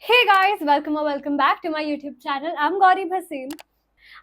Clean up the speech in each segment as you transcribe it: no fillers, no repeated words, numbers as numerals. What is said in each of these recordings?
Hey guys, welcome back to my YouTube channel. I am Gauri Bhasin.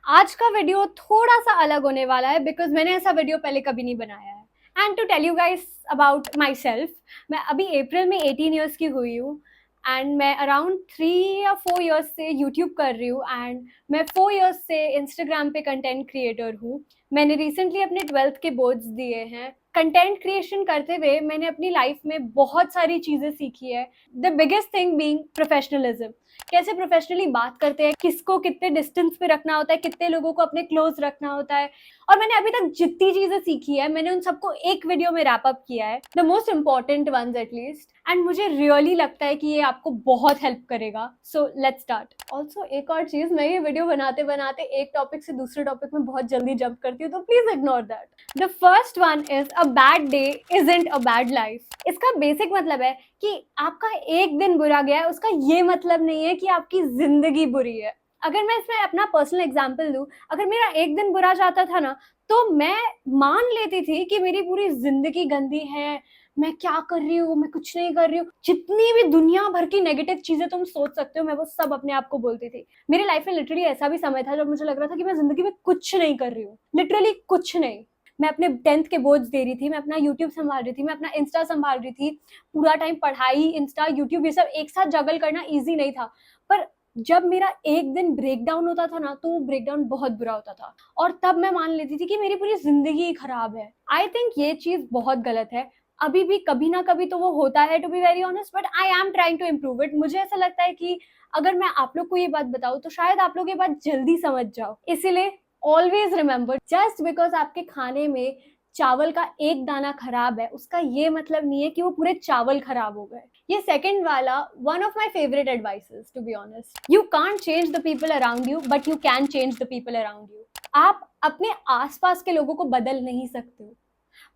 आज का video थोड़ा सा अलग होने वाला है बिकॉज मैंने ऐसा वीडियो पहले कभी नहीं बनाया है। And to tell you guys about myself, मैं अभी अप्रैल में 18 ईयर्स की हुई हूँ। एंड मैं अराउंड 3 या 4 ईयर्स से यूट्यूब कर रही हूँ। एंड मैं 4 ईयर्स से इंस्टाग्राम पे कंटेंट क्रिएटर हूँ। मैंने रिसेंटली अपने 12th के बोर्ड्स दिए हैं। कंटेंट क्रिएशन करते हुए मैंने अपनी लाइफ में बहुत सारी चीज़ें सीखी है। The biggest thing being professionalism. कैसे प्रोफेशनली बात करते हैं, किसको कितने डिस्टेंस पे रखना होता है, कितने लोगों को अपने क्लोज रखना होता है। और मैंने अभी तक जितनी चीजें सीखी है मैंने उन सबको एक वीडियो में रैप अप किया है, the most important ones at least. And मुझे रियली लगता है कि ये आपको बहुत हेल्प करेगा। So let's start. ऑल्सो एक और चीज, मैं ये वीडियो बनाते बनाते एक टॉपिक से दूसरे टॉपिक में बहुत जल्दी जंप करती हूँ, तो please ignore that. The first one is a bad day isn't a bad life. इसका बेसिक मतलब है कि आपका एक दिन बुरा गया है, उसका ये मतलब नहीं है कि आपकी जिंदगी बुरी है। अगर मैं इसमें अपना पर्सनल एग्जांपल दूं, अगर मेरा एक दिन बुरा जाता था ना, तो मैं मान लेती थी कि मेरी पूरी जिंदगी गंदी है, मैं क्या कर रही हूँ, मैं कुछ नहीं कर रही हूँ। जितनी भी दुनिया भर की नेगेटिव चीजें तुम सोच सकते हो, मैं वो सब अपने आप को बोलती थी। मेरी लाइफ में लिटरली ऐसा भी समय था जब मुझे लग रहा था कि मैं जिंदगी में कुछ नहीं कर रही हूँ, लिटरली कुछ नहीं। मैं अपने 10th के बोर्ड्स दे रही थी, मैं अपना यूट्यूब संभाल रही थी, मैं अपना इंस्टा संभाल रही थी। पूरा टाइम पढ़ाई, इंस्टा, यूट्यूब, ये सब एक साथ जगल करना ईजी नहीं था। पर जब मेरा एक दिन ब्रेक डाउन होता था ना, तो वो ब्रेक डाउन बहुत बुरा होता था। और तब मैं मान लेती थी कि मेरी पूरी जिंदगी ही खराब है। आई थिंक ये चीज बहुत गलत है। अभी भी कभी ना कभी तो वो होता है, to be very honest, but I am trying to improve it. मुझे ऐसा लगता है कि अगर मैं आप लोग को ये बात बताऊं तो शायद आप लोग ये बात जल्दी समझ जाओ। इसीलिए ऑलवेज रिमेंबर, जस्ट बिकॉज आपके खाने में चावल का एक दाना खराब है, उसका ये मतलब नहीं है कि वो पूरे चावल खराब हो गए। ये सेकंड वाला one of my favourite advices, to be honest. You can't change the people around you, but you can change the people around you. आप अपने आसपास के लोगों को बदल नहीं सकते हो,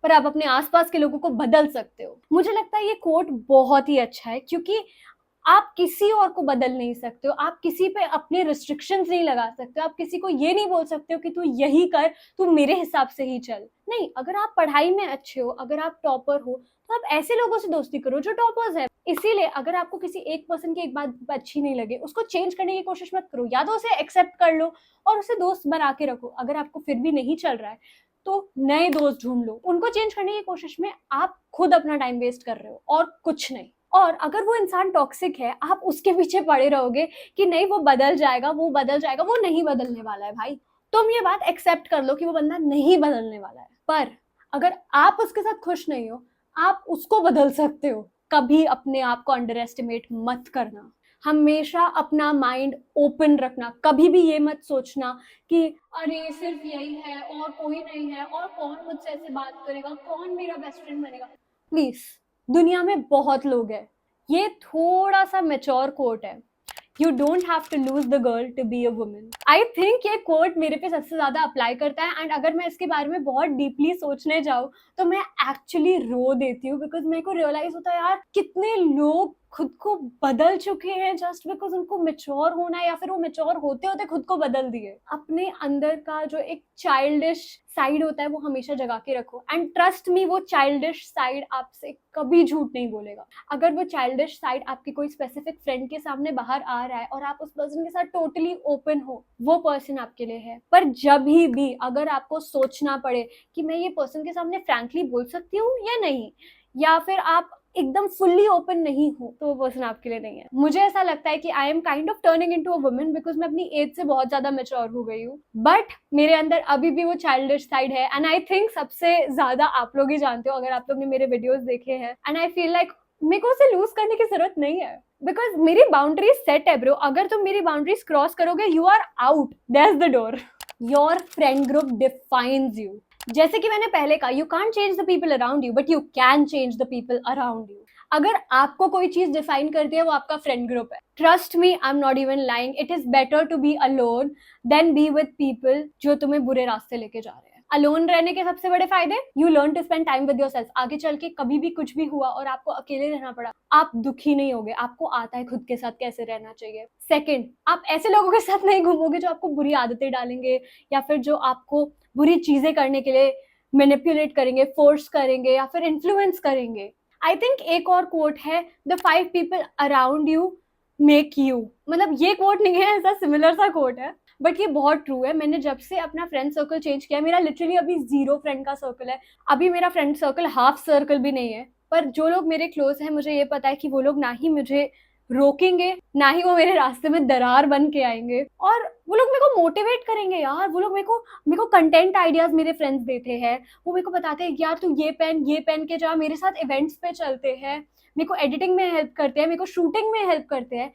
पर आप अपने आसपास के लोगों को बदल सकते हो। मुझे लगता है ये कोट बहुत ही अच्छा है, क्योंकि आप किसी और को बदल नहीं सकते हो, आप किसी पे अपने रिस्ट्रिक्शंस नहीं लगा सकते हो, आप किसी को ये नहीं बोल सकते हो कि तू यही कर, तू मेरे हिसाब से ही चल। नहीं, अगर आप पढ़ाई में अच्छे हो, अगर आप टॉपर हो, तो आप ऐसे लोगों से दोस्ती करो जो टॉपर्स है। इसीलिए अगर आपको किसी एक पर्सन की एक बात अच्छी नहीं लगे, उसको चेंज करने की कोशिश मत करो, या तो उसे एक्सेप्ट कर लो और उसे दोस्त बना के रखो। अगर आपको फिर भी नहीं चल रहा है तो नए दोस्त ढूंढ लो। उनको चेंज करने की कोशिश में आप खुद अपना टाइम वेस्ट कर रहे हो और कुछ नहीं। और अगर वो इंसान टॉक्सिक है, आप उसके पीछे पड़े रहोगे कि नहीं वो बदल जाएगा, वो बदल जाएगा, वो नहीं बदलने वाला है भाई। तुम ये बात एक्सेप्ट कर लो कि वो बंदा नहीं बदलने वाला है। पर अगर आप उसके साथ खुश नहीं हो, आप उसको बदल सकते हो। कभी अपने आप को अंडर एस्टिमेट मत करना। हमेशा अपना माइंड ओपन रखना। कभी भी ये मत सोचना कि अरे सिर्फ यही है और कोई नहीं है, और कौन मुझसे ऐसे बात करेगा, कौन मेरा बेस्ट फ्रेंड बनेगा। प्लीज, दुनिया में बहुत लोग हैं। ये थोड़ा सा मेच्योर कोट है। You don't have to lose the girl to be a woman. I think ये कोट मेरे पे सबसे ज्यादा अप्लाई करता है। एंड अगर मैं इसके बारे में बहुत डीपली सोचने जाऊँ तो मैं एक्चुअली रो देती हूँ, बिकॉज मेरे को रियलाइज होता है यार, कितने लोग खुद को बदल चुके हैं जस्ट बिकॉज उनको मेच्योर होना है, या फिर वो मेच्योर होते होते खुद को बदल दिए। अपने अंदर का जो एक चाइल्डिश साइड होता है वो हमेशा जगा के रखो। एंड ट्रस्ट मी, वो चाइल्डिश साइड आपसे कभी झूठ नहीं बोलेगा। अगर वो चाइल्डिश साइड आपके कोई स्पेसिफिक फ्रेंड के सामने बाहर आ रहा है और आप उस पर्सन के साथ टोटली ओपन हो, वो पर्सन आपके लिए है। पर जब भी अगर आपको सोचना पड़े कि मैं ये पर्सन के सामने फ्रैंकली बोल सकती हूँ या नहीं, या फिर आप एकदम फुल्ली ओपन नहीं हो, तो वो पर्सन आपके लिए नहीं है। मुझे ऐसा लगता है कि I am kind of turning into a woman because मैं अपनी एज से बहुत ज्यादा मेच्योर हो गई हूँ। बट मेरे अंदर अभी भी वो चाइल्डिश साइड है। एंड आई थिंक सबसे ज्यादा आप लोग ही जानते हो, अगर आप लोग ने मेरे वीडियोस देखे हैं। एंड आई फील लाइक मेरे को उसे लूज करने की जरूरत नहीं है, बिकॉज मेरी बाउंड्रीज सेट है ब्रो। अगर तुम मेरी बाउंड्रीज क्रॉस करोगे, you are out, that's the door. Your friend group defines you. जैसे कि मैंने पहले कहा, you can't change the people around you, but you can change the people around you. अगर आपको कोई चीज डिफाइन करती है, वो आपका फ्रेंड ग्रुप है। Trust me, I am not even lying. It is better to be alone than be with people जो तुम्हें बुरे रास्ते लेके जा रहे हैं। अलोन रहने के सबसे बड़े फायदे, you learn to spend time with yourself. आगे चल के कभी भी कुछ भी हुआ और आपको अकेले रहना पड़ा, आप दुखी नहीं होगे, आपको आता है खुद के साथ कैसे रहना चाहिए। सेकंड, आप ऐसे लोगों के साथ नहीं घूमोगे जो आपको बुरी आदतें डालेंगे, या फिर जो आपको बुरी चीजें करने के लिए मैनिपुलेट करेंगे, फोर्स करेंगे, या फिर इन्फ्लुएंस करेंगे। आई थिंक एक और कोट है, the 5 people around you make you. मतलब ये कोट नहीं है, ऐसा सिमिलर सा कोट है, बट ये बहुत ट्रू है। मैंने जब से अपना फ्रेंड सर्कल चेंज किया, मेरा लिटरली अभी 0 फ्रेंड का सर्कल है। अभी मेरा फ्रेंड सर्कल हाफ सर्कल भी नहीं है, पर जो लोग मेरे क्लोज हैं मुझे ये पता है कि वो लोग ना ही मुझे रोकेंगे, ना ही वो मेरे रास्ते में दरार बन के आएंगे, और वो लोग मेरे को मोटिवेट करेंगे यार। वो लोग मेरे को कंटेंट आइडियाज मेरे फ्रेंड्स देते हैं। वो मेरे को बताते हैं यार तू ये पहन के जा, मेरे साथ इवेंट्स पे चलते हैं, मेरे को एडिटिंग में हेल्प करते हैं, मेरे को शूटिंग में हेल्प करते हैं।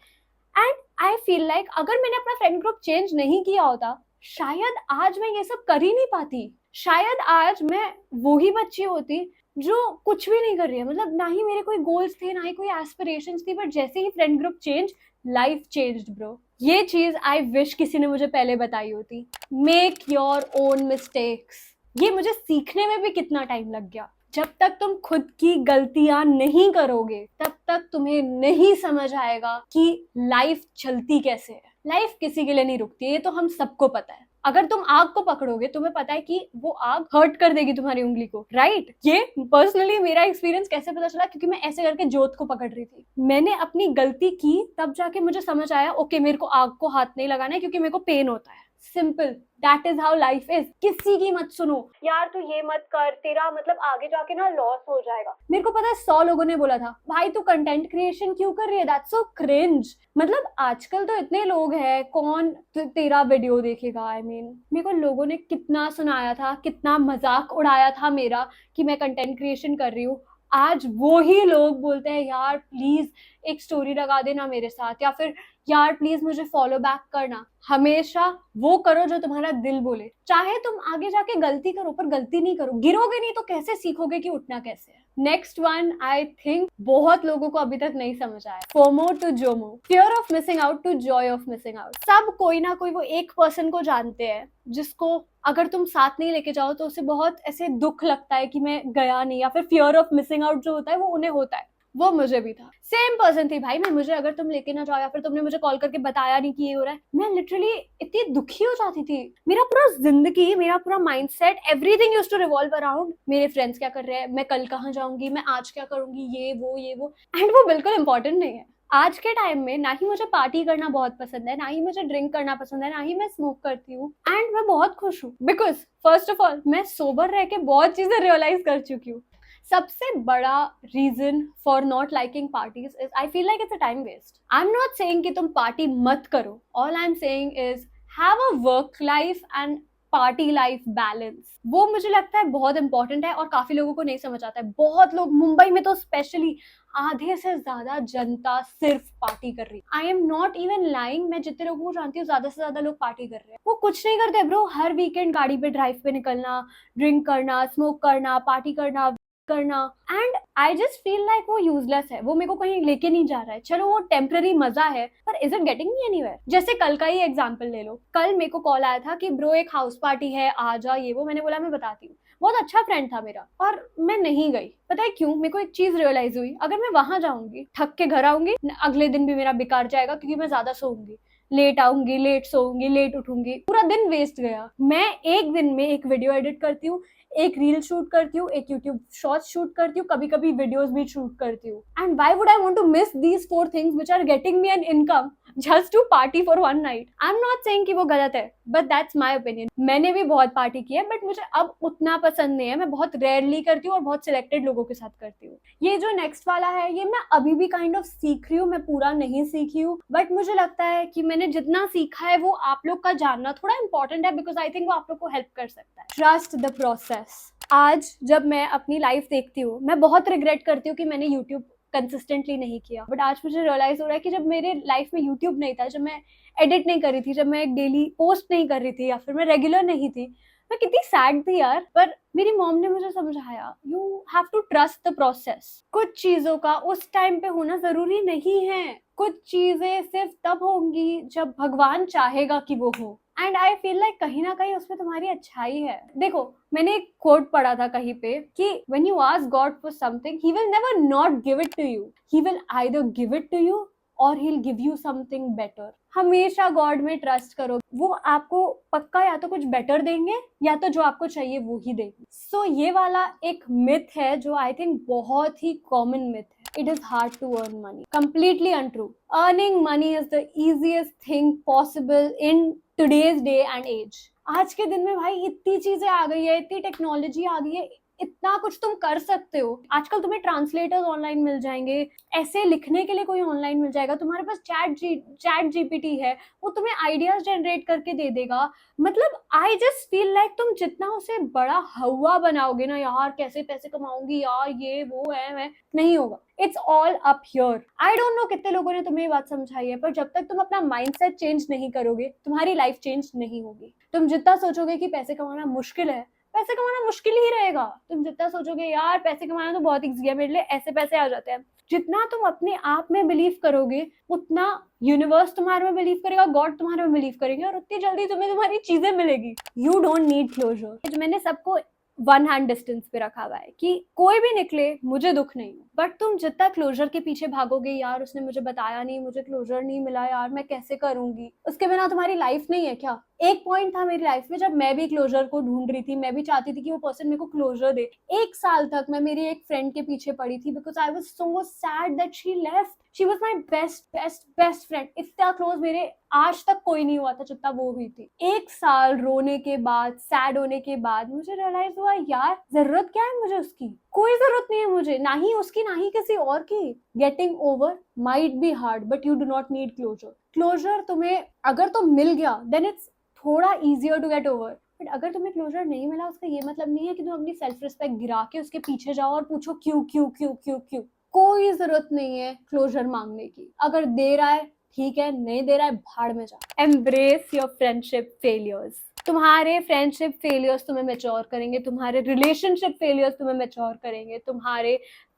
एंड आई फील लाइक अगर मैंने अपना फ्रेंड ग्रुप चेंज नहीं किया होता, शायद आज मैं ये सब कर ही नहीं पाती। शायद आज मैं वो ही बच्ची होती जो कुछ भी नहीं कर रही है। मतलब ना ही मेरे कोई गोल्स थे, ना ही कोई एस्पिरेशंस थी, बट जैसे ही friend group change, life changed bro. ये चीज आई विश किसी ने मुझे पहले बताई होती। Make your own mistakes. ये मुझे सीखने में भी कितना टाइम लग गया। जब तक तुम खुद की गलतियां नहीं करोगे, तब तक तुम्हें नहीं समझ आएगा कि लाइफ चलती कैसे है। लाइफ किसी के लिए नहीं रुकती है, ये तो हम सबको पता है। अगर तुम आग को पकड़ोगे, तुम्हें पता है कि वो आग हर्ट कर देगी तुम्हारी उंगली को, राइट? ये पर्सनली मेरा एक्सपीरियंस कैसे पता चला, क्योंकि मैं ऐसे करके जोत को पकड़ रही थी। मैंने अपनी गलती की, तब जाके मुझे समझ आया ओके मेरे को आग को हाथ नहीं लगाना है, क्योंकि मेरे को पेन होता है। Simple, that is how life is. किसी की मत सुनो, यार तू ये मत कर, तेरा मतलब आगे जाके ना लॉस हो जाएगा। मेरे को पता है 100 लोगों ने बोला था भाई तू कंटेंट क्रिएशन क्यों कर रही है, दैट्स सो क्रिंज। मतलब आजकल तो इतने लोग हैं, कौन तेरा वीडियो देखेगा। आई मीन मेरे को लोगों ने कितना सुनाया था, कितना मजाक उड़ाया था मेरा कि मैं कंटेंट क्रिएशन कर रही हूँ। आज वो ही लोग बोलते हैं यार प्लीज एक स्टोरी लगा देना मेरे साथ, या फिर यार प्लीज मुझे फॉलो बैक करना। हमेशा वो करो जो तुम्हारा दिल बोले। चाहे तुम आगे जाके गलती करो, पर गलती नहीं करो। गिरोगे नहीं तो कैसे सीखोगे कि उठना कैसे है। नेक्स्ट वन आई थिंक बहुत लोगों को अभी तक नहीं समझ आया, FOMO to JOMO, fear of missing out to joy of missing out. सब कोई ना कोई वो एक पर्सन को जानते हैं जिसको अगर तुम साथ नहीं लेके जाओ तो उसे बहुत ऐसे दुख लगता है कि मैं गया नहीं, या फिर फियर ऑफ मिसिंग आउट जो होता है वो उन्हें होता है। वो मुझे भी था, सेम पर्सन थी भाई मैं। मुझे अगर तुम लेके ना जाओ, या फिर तुमने मुझे कॉल करके बताया नहीं कि ये हो रहा है, मैं लिटरली इतनी दुखी हो जाती थी। मेरा पूरा जिंदगी, मेरा पूरा mindset, everything used to revolve around मेरे फ्रेंड्स क्या कर रहे हैं, मैं कल कहाँ जाऊंगी, मैं आज क्या करूंगी, ये वो। एंड वो बिल्कुल इंपॉर्टेंट नहीं है। आज के टाइम में ना ही मुझे पार्टी करना बहुत पसंद है, ना ही मुझे ड्रिंक करना पसंद है, ना ही मैं स्मोक करती हूँ। एंड मैं बहुत खुश हूँ, बिकॉज फर्स्ट ऑफ ऑल मैं सोबर रह के बहुत चीजें रियलाइज कर चुकी हूँ। सबसे बड़ा reason for not liking parties is I feel like it's a time waste. I am not saying कि तुम पार्टी मत करो, all I am saying is have a work life and party life balance. वो मुझे लगता है बहुत important है और काफी लोगों को नहीं समझ आता है। बहुत लोग, मुंबई में तो स्पेशली आधे से ज्यादा जनता सिर्फ पार्टी कर रही है। आई एम नॉट इवन लाइंग, मैं जितने लोगों को जानती हूँ ज्यादा से ज्यादा लोग पार्टी कर रहे हैं। वो कुछ नहीं करते ब्रो, हर वीकेंड गाड़ी पे ड्राइव पे निकलना, ड्रिंक करना, स्मोक करना, पार्टी करना। And I just feel like वो यूजलेस है, वो मेरे को कहीं लेके नहीं जा रहा है। चलो वो टेम्पररी मजा है, पर is it getting me anywhere? जैसे कल का ही एग्जांपल ले लो। कल मेरे को कॉल आया था कि ब्रो एक हाउस पार्टी है, आ जा, ये वो। मैंने बोला मैं बताती हूँ। बहुत अच्छा फ्रेंड था मेरा, और मैं नहीं गई। पता है क्यों? मेरे को एक चीज रियलाइज हुई, अगर मैं वहां जाऊंगी, थक के घर आऊंगी, अगले दिन भी मेरा बेकार जाएगा, क्योंकि मैं ज्यादा सोऊंगी, लेट आऊंगी, लेट सोऊंगी, लेट उठूंगी, पूरा दिन वेस्ट गया। मैं एक दिन में एक वीडियो एडिट करती हूँ, एक रील शूट करती हूँ, एक यूट्यूब शॉर्ट्स शूट करती हूँ, कभी कभी वीडियोस भी शूट करती हूँ। And why would I want to miss these 4 things which are getting me an income just to party for one night? I am not saying कि वो गलत है, बट दैट्स माय ओपिनियन। मैंने भी बहुत पार्टी की है, बट मुझे अब उतना पसंद नहीं है। मैं बहुत रेयरली करती हूँ और बहुत सिलेक्टेड लोगों के साथ करती हूँ। ये जो नेक्स्ट वाला है, ये मैं अभी भी काइंड ऑफ सीख रही हूँ, मैं पूरा नहीं सीखी हूँ, बट मुझे लगता है कि मैंने जितना सीखा है वो आप लोग का जानना थोड़ा इंपॉर्टेंट है, बिकॉज आई थिंक वो आप लोग को हेल्प कर सकता है। Trust the process. आज जब मैं अपनी लाइफ देखती हूँ, मैं बहुत रिग्रेट करती हूँ कि मैंने यूट्यूब कंसिस्टेंटली नहीं किया। बट आज मुझे रियलाइज हो रहा है कि जब मेरे लाइफ में यूट्यूब नहीं था, जब मैं एडिट नहीं कर रही थी, जब मैं एक डेली पोस्ट नहीं कर रही थी, या फिर मैं रेगुलर नहीं थी, मैं कितनी सैड थी यार। पर मेरी मॉम ने मुझे समझाया, you have to trust the process. कुछ चीजों का उस टाइम पे होना जरूरी नहीं है। कुछ चीजें सिर्फ तब होंगी जब भगवान चाहेगा कि वो हो। एंड आई फील लाइक कहीं ना कहीं उसमें तुम्हारी अच्छाई है। देखो, मैंने एक कोट पढ़ा था कहीं पे कि when you ask God for something, he will never not give it to you. He will either give it to you or he'll give you something better. हमेशा गॉड में ट्रस्ट करो, वो आपको पक्का या तो कुछ बेटर देंगे, या तो जो आपको चाहिए वो ही देंगे। सो ये वाला एक मिथ है जो आई थिंक बहुत ही कॉमन मिथ है। it is hard to earn money. Completely untrue. Earning money is the easiest thing possible in today's day and age. आज के दिन में भाई इतनी चीजें आ गई है, इतनी टेक्नोलॉजी आ गई है, इतना कुछ तुम कर सकते हो। आजकल तुम्हें ट्रांसलेटर्स ऑनलाइन मिल जाएंगे, ऐसे लिखने के लिए कोई ऑनलाइन मिल जाएगा, तुम्हारे पास चैट जीपीटी है, वो तुम्हें आइडियाज जनरेट करके दे देगा। मतलब आई जस्ट फील लाइक तुम जितना उसे बड़ा हवा बनाओगे ना, यार कैसे पैसे कमाऊंगी यार, ये वो है, मैं नहीं होगा। It's all up here. I don't know कितने लोगों ने तुम्हें ये बात समझाई है, पर जब तक तुम अपना माइंडसेट चेंज नहीं करोगे, तुम्हारी लाइफ चेंज नहीं होगी। तुम जितना सोचोगे कि पैसे कमाना मुश्किल है, पैसे कमाना मुश्किल ही रहेगा। तुम जितना सोचोगे यार पैसे कमाना तो बहुत ईजी है मेरे लिए, ऐसे पैसे आ जाते हैं, जितना तुम अपने आप में बिलीव करोगे, उतना यूनिवर्स तुम्हारे में बिलीव करेगा, गॉड तुम्हारे में बिलीव करेंगे, और उतनी जल्दी तुम्हें तुम्हारी चीजें मिलेगी। You don't need closure. मैंने सबको वन हैंड डिस्टेंस पे रखा हुआ है कि कोई भी निकले मुझे दुख नहीं हो, बट तुम जितना क्लोजर के पीछे भागोगे, यार उसने मुझे बताया नहीं, मुझे क्लोजर नहीं मिला, यार मैं कैसे करूंगी, उसके बिना तुम्हारी लाइफ नहीं है क्या? एक पॉइंट था मेरी लाइफ में जब मैं भी क्लोजर को ढूंढ रही थी, मैं भी चाहती थी कि वो पर्सन मेरे को क्लोजर दे। 1 साल तक मैं मेरी एक फ्रेंड के पीछे पड़ी थी, because I was so sad that she left. She was my best friend. इतना क्लोज मेरे आज तक कोई नहीं हुआ था जितना वो हुई थी। 1 साल रोने के बाद, सैड होने के बाद मुझे रियलाइज हुआ, यार जरूरत क्या है मुझे उसकी? कोई जरूरत नहीं है मुझे, ना ही उसकी ना ही किसी और की। Getting over might be hard, but you do not need closure. Closure तुम्हें अगर तो मिल गया, देन इट्स थोड़ा easier to get over. But अगर तुम्हें क्लोजर नहीं मिला, उसका ये मतलब नहीं है कि तुम अपनी सेल्फ रिस्पेक्ट गिरा के उसके पीछे जाओ और पूछो क्यों क्यों क्यों क्यों क्यों। कोई जरूरत नहीं है क्लोजर मांगने की। अगर दे रहा है ठीक है, नहीं दे रहा है भाड़ में जा। Embrace your friendship failures. तुम्हारे फ्रेंडशिप फेलियर्स तुम्हें मैच्योर करेंगे, तुम्हारे रिलेशनशिप फेलियर्स तुम्हें मैच्योर करेंगे, तुम्हारे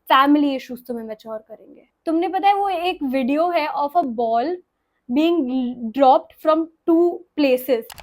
फैमिली इश्यूज तुम्हें मैच्योर करेंगे। तुमने पता है वो एक वीडियो है of a ball being dropped from 2 places।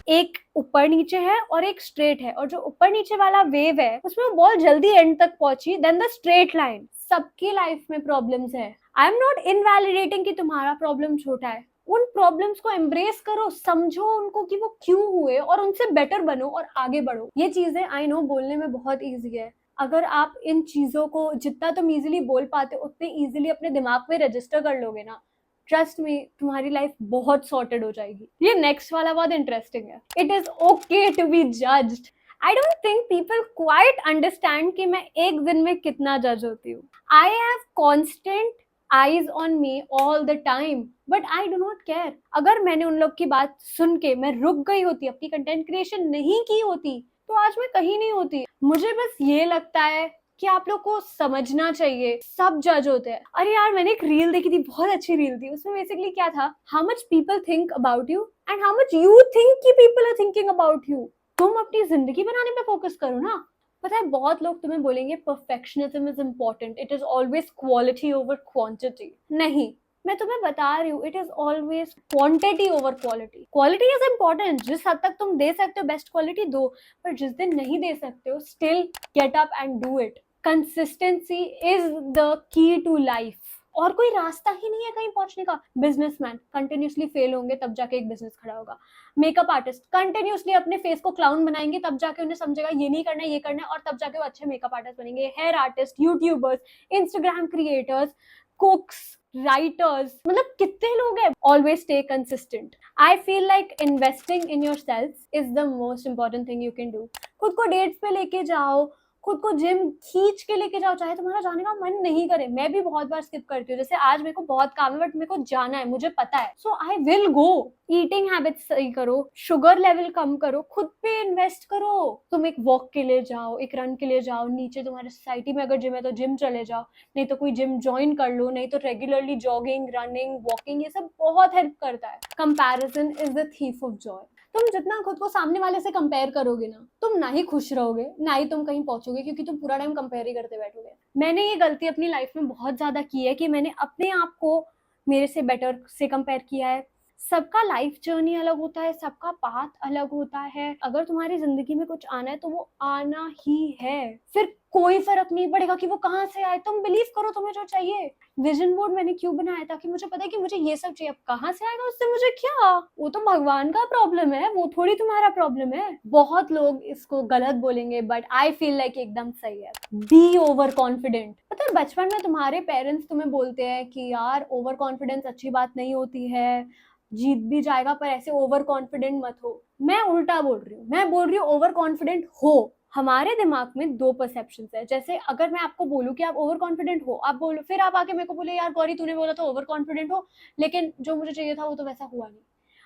एक ऊपर नीचे है और एक स्ट्रेट है, और जो ऊपर नीचे वाला वेव है उसमें वो बॉल जल्दी एंड तक पहुंची देन द स्ट्रेट लाइन। सबकी लाइफ में प्रॉब्लम्स है। आई एम नॉट इनवैलिडेटिंग कि तुम्हारा प्रॉब्लम छोटा है। उन प्रॉब्लम्स को एम्ब्रेस करो, समझो उनको कि वो क्यों हुए, और उनसे बेटर बनो और आगे बढ़ो। ये चीजें आई नो बोलने में बहुत ईजी है। अगर आप इन चीजों को जितना तुम इजीली बोल पाते उतने इजीली अपने दिमाग में रजिस्टर कर लोगे ना, ट्रस्ट मी तुम्हारी लाइफ बहुत सॉर्टेड हो जाएगी। ये नेक्स्ट वाला बहुत इंटरेस्टिंग है। It is okay to be judged. I don't think people quite understand कि मैं एक दिन में कितना जज होती हूँ। I have constant eyes on me all the time, but I do not care. अगर मैंने उन लोग की बात सुन के मैं रुक गई होती, अपनी कंटेंट क्रिएशन नहीं की होती, तो आज मैं कहीं नहीं होती। मुझे बस ये लगता है कि आप लोग को समझना चाहिए, सब जज होते हैं। अरे यार मैंने एक रील देखी थी, बहुत अच्छी रील थी। उसमें बेसिकली क्या था, how much people think about you and how much you think कि people are thinking about you. तुम अपनी जिंदगी बनाने पे फोकस करो ना। पता है बहुत लोग तुम्हें बोलेंगे perfectionism is important, it is always quality over quantity. नहीं, मैं तुम्हें बता रही हूँ, it is always quantity over quality. Quality is important, जिस हद तक तुम दे सकते हो बेस्ट क्वालिटी दो, पर जिस दिन नहीं दे सकते हो still get up and do it. Consistency is the key to life, और कोई रास्ता ही नहीं है कहीं पहुंचने का। बिजनेसमैन कंटिन्यूसली फेल होंगे तब जाके एक बिजनेस खड़ा होगा। मेकअप आर्टिस्ट कंटिन्यूसली अपने फेस को क्लाउन बनाएंगे तब जाके उन्हें समझेगा ये नहीं करना ये करना है, और तब जाके वो अच्छे मेकअप आर्टिस्ट बनेंगे। Hair artist, YouTubers, Instagram creators, cooks, writers, मतलब कितने लोग हैं। Always stay consistent. I feel like investing in yourself is the most important thing you can do. खुद को डेट्स पे लेके जाओ, खुद को जिम खींच के लेके जाओ, चाहे तुम्हारा जाने का मन नहीं करे। मैं भी बहुत बार स्किप करती हूँ, जैसे आज मेरे को बहुत काम है बट मेरे को जाना है, मुझे पता है, so I will go. Eating habits सही करो, शुगर लेवल कम करो, खुद पे इन्वेस्ट करो। तुम एक वॉक के लिए जाओ, एक रन के लिए जाओ, नीचे तुम्हारे सोसाइटी में अगर जिम है तो जिम चले जाओ, नहीं तो कोई जिम ज्वाइन कर लो, नहीं तो रेगुलरली जॉगिंग, रनिंग, वॉकिंग, ये सब बहुत हेल्प करता है। Comparison is the thief of Joy. तुम जितना खुद को सामने वाले से कंपेयर करोगे ना, तुम ना ही खुश रहोगे ना ही तुम कहीं पहुंचोगे, क्योंकि तुम पूरा टाइम कंपेयर ही करते बैठोगे। मैंने ये गलती अपनी लाइफ में बहुत ज्यादा की है कि मैंने अपने आप को मेरे से बेटर से कंपेयर किया है, सबका लाइफ जर्नी अलग होता है, सबका पाथ अलग होता है। अगर तुम्हारी जिंदगी में कुछ आना है तो वो आना ही है, फिर कोई फर्क नहीं पड़ेगा कि वो कहाँ से आए। तुम बिलीव करो तुम्हें जो चाहिए। विजन बोर्ड मैंने क्यों बनाया था कि मुझे पता है कि मुझे ये सब चाहिए। अब कहाँ से आएगा उससे मुझे क्या, वो तो भगवान का प्रॉब्लम है, वो थोड़ी तुम्हारा प्रॉब्लम है। बहुत लोग इसको गलत बोलेंगे बट आई फील लाइक एकदम सही है। Be over confident. पता है बचपन में तुम्हारे पेरेंट्स तुम्हें बोलते हैं कि यार ओवर कॉन्फिडेंस अच्छी बात नहीं होती है, जीत भी जाएगा पर ऐसे ओवर कॉन्फिडेंट मत हो। मैं उल्टा बोल रही हूँ, मैं बोल रही हूँ ओवर कॉन्फिडेंट हो। हमारे दिमाग में दो परसेप्शंस है। जैसे अगर मैं आपको बोलूं कि आप ओवर कॉन्फिडेंट हो, आप बोलो, फिर आप आके मेरे को बोले यार गौरी तूने बोला था ओवर कॉन्फिडेंट हो, लेकिन जो मुझे चाहिए था वो तो वैसा हुआ नहीं।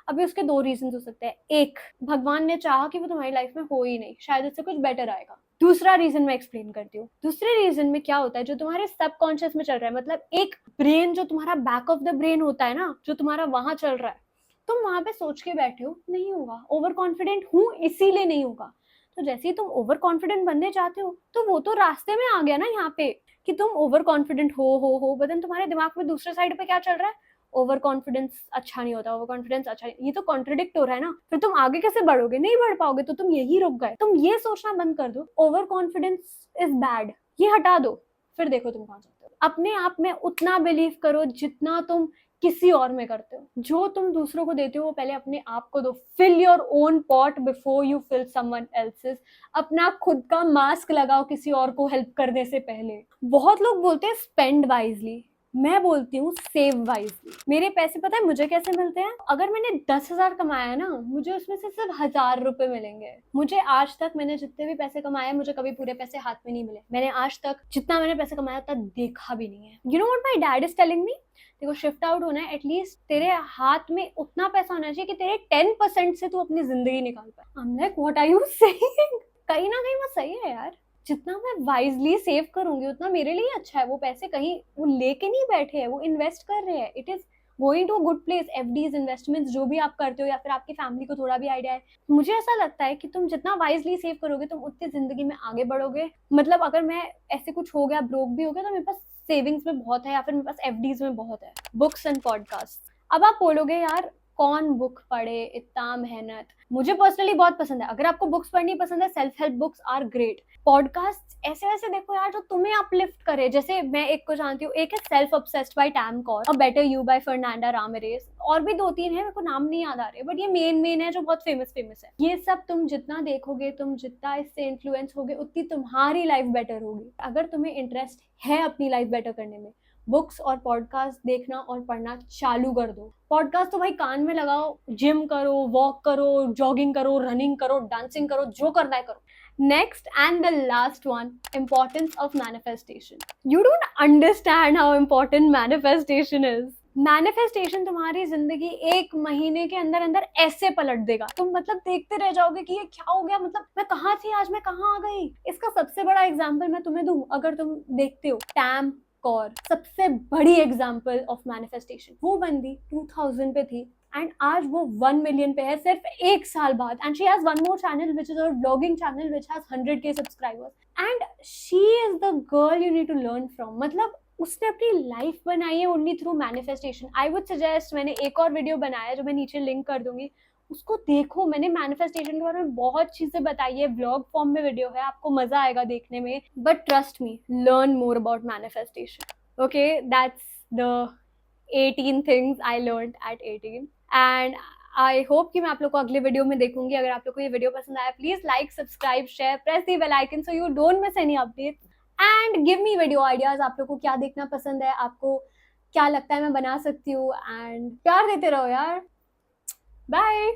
अभी उसके दो रीजन हो सकते हैं। एक, भगवान ने चाहा कि वो तुम्हारी लाइफ में हो ही नहीं, शायद उससे कुछ बेटर आएगा। दूसरा रीजन मैं एक्सप्लेन करती हूँ। दूसरे रीजन में क्या होता है, जो तुम्हारे सबकॉन्शियस में चल रहा है, मतलब एक ब्रेन जो तुम्हारा बैक ऑफ द ब्रेन होता है ना, जो तुम्हारा वहां चल रहा है, तुम वहां पे सोच के बैठे हो नहीं होगा, ओवर कॉन्फिडेंट हूँ इसीलिए नहीं होगा। तो जैसे ही तुम ओवर कॉन्फिडेंट बनने जाते हो तो वो तो रास्ते में आ गया ना यहाँ पे कि तुम ओवर कॉन्फिडेंट हो, बट तुम्हारे दिमाग में दूसरे साइड पे क्या चल रहा है, ओवर कॉन्फिडेंस अच्छा नहीं होता, ओवर कॉन्फिडेंस अच्छा नहीं। ये तो कॉन्ट्रडिक्ट हो रहा है ना, फिर तुम आगे कैसे बढ़ोगे, नहीं बढ़ पाओगे, तो तुम यही रुक गए। तुम ये सोचना बंद कर दो ओवर कॉन्फिडेंस इज बैड, ये हटा दो, फिर देखो तुम कहाँ जाते हो। अपने आप में उतना बिलीव करो जितना तुम किसी और में करते हो। जो तुम दूसरों को देते हो वो पहले अपने आप को दो। Fill your own pot before you fill someone else's. अपना खुद का मास्क लगाओ किसी और को हेल्प करने से पहले। बहुत लोग बोलते हैं स्पेंड वाइजली, मैं बोलती हूँ सेव वाइजली। मेरे पैसे पता है मुझे कैसे मिलते हैं, अगर मैंने 10,000 कमाया है ना, मुझे उसमें से सिर्फ 1,000 रुपए मिलेंगे। मुझे आज तक, मैंने जितने भी पैसे कमाए मुझे कभी पूरे पैसे हाथ में नहीं मिले। मैंने आज तक जितना मैंने पैसे कमाया उतना देखा भी नहीं है। You know what my dad is telling me, देखो शिफ्ट आउट होना है, एटलीस्ट तेरे हाथ में उतना पैसा होना चाहिए कि तेरे 10% से तू अपनी जिंदगी निकाल पाए। I am like what are you saying. कहीं ना कहीं वो सही है यार। जितना मैं वाइजली सेव करूंगी उतना मेरे लिए अच्छा है। वो पैसे कहीं वो लेके नहीं बैठे हैं, वो इन्वेस्ट कर रहे हैं। It is going to a good place. FDs, investments जो भी आप करते हो, या फिर आपकी फैमिली को थोड़ा भी आइडिया है, मुझे ऐसा लगता है कि तुम जितना वाइजली सेव करोगे तुम उतनी जिंदगी में आगे बढ़ोगे। मतलब अगर मैं ऐसे कुछ हो गया, ब्रोक भी हो गया, तो मेरे पास सेविंग्स में बहुत है या फिर मेरे पास एफडीज में बहुत है। Books and podcast. अब आप बोलोगे यार कौन बुक पढ़े, इतना मेहनत। मुझे पर्सनली बहुत पसंद है। अगर आपको बुक्स पढ़नी पसंद है, self help books are great. Podcast ऐसे ऐसे देखो यार जो तुम्हें अपलिफ्ट करे। जैसे मैं एक को जानती हूँ, एक है self obsessed by Tam Kaur और better you by Fernanda Ramirez, और भी 2-3 है, मेरे को नाम नहीं याद आ रहे, बट ये मेन है जो बहुत फेमस है। ये सब तुम जितना देखोगे, तुम जितना इससे इन्फ्लुएंस होगे, उतनी तुम्हारी लाइफ बेटर होगी। अगर तुम्हें इंटरेस्ट है अपनी लाइफ बेटर करने में, बुक्स और पॉडकास्ट देखना और पढ़ना चालू कर दो। पॉडकास्ट तो भाई कान में लगाओ, जिम करो, वॉक करो, जॉगिंग करो, रनिंग करो, डांसिंग करो, जो करना है करो। Next and the last one, importance of manifestation. You don't understand how important manifestation is. Manifestation तुम्हारी जिंदगी 1 महीने के अंदर अंदर ऐसे पलट देगा। तुम मतलब देखते रह जाओगे कि ये क्या हो गया, मतलब मैं कहाँ थी आज मैं कहाँ आ गई। इसका सबसे बड़ा एग्जाम्पल मैं तुम्हें दूं, अगर तुम देखते हो टैम कौर, सबसे बड़ी एग्जाम्पल ऑफ मैनिफेस्टेशन। वो बंदी 2000 पे थी एंड आज वो 1 मिलियन पे है सिर्फ 1 साल बाद। And she has one more channel which is a vlogging channel which has 100K subscribers and she is the girl you need to learn from. मतलब उसने अपनी लाइफ बनाई है only through manifestation. I would suggest, मैंने एक और video बनाया जो मैं नीचे लिंक कर दूंगी, उसको देखो। मैंने मैनिफेस्टेशन के बारे में बहुत चीजें बताई है, व्लॉग फॉर्म में वीडियो है, आपको मजा आएगा देखने में। But trust me, learn more about manifestation. Okay, that's the 18 things I learned at 18 and I hope कि मैं आप लोग को अगले वीडियो में देखूंगी। अगर आप लोग को ये वीडियो पसंद आया, please like, subscribe, share, press the bell icon so you don't miss any updates and give me video ideas. आप लोग को क्या देखना पसंद है, आपको क्या लगता है मैं बना सकती हूँ, एंड प्यार देते रहो यार। बाय।